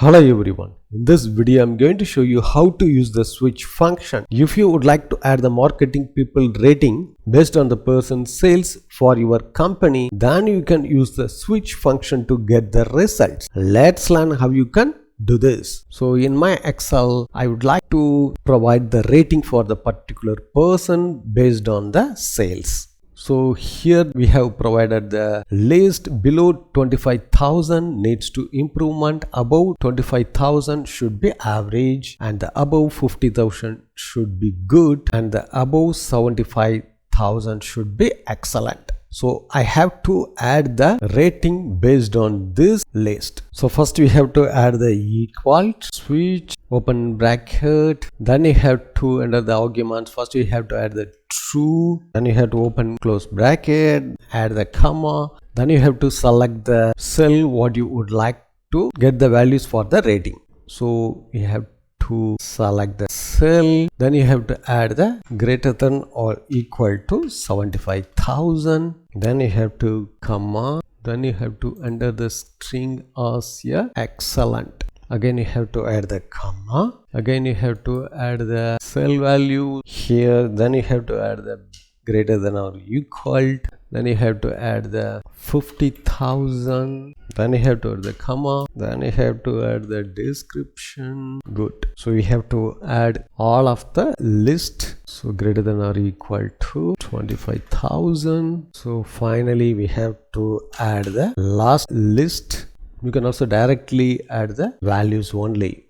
Hello everyone, in this video I'm going to show you how to use the switch function. If you would like to add the marketing people rating based on the person's sales for your company, then you can use the switch function to get the results. Let's learn how you can do this. So in my Excel, I would like to provide the rating for the particular person based on the sales. So here we have provided the list below 25,000 needs to improvement, above 25,000 should be average, and the above 50,000 should be good, and the above 75,000 should be excellent. So I have to add the rating based on this list. So first we have to add the equal switch open bracket, then you have to enter the arguments. First you have to add the true, then you have to open close bracket, add the comma, then you have to select the cell what you would like to get the values for the rating. So you have to select the cell, then you have to add the greater than or equal to 75,000, then you have to comma, then you have to enter the string as a excellent. Again you have to add the comma, again you have to add the cell value here, then you have to add the greater than or equal, then you have to add the 50,000, then you have to add the comma, then you have to add the description. Good. So we have to add all of the list. So greater than or equal to 25,000. So finally we have to add the last list. You can also directly add the values only.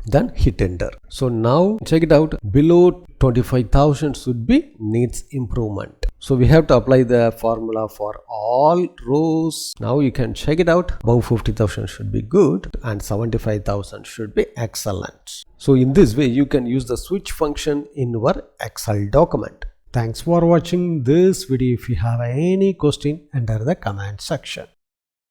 Then hit enter. So now check it out, below 25,000 should be needs improvement. So we have to apply the formula for all rows. Now you can check it out, above 50,000 should be good and 75,000 should be excellent. So in this way you can use the switch function in your Excel document. Thanks for watching this video. If you have any question, enter the comment section.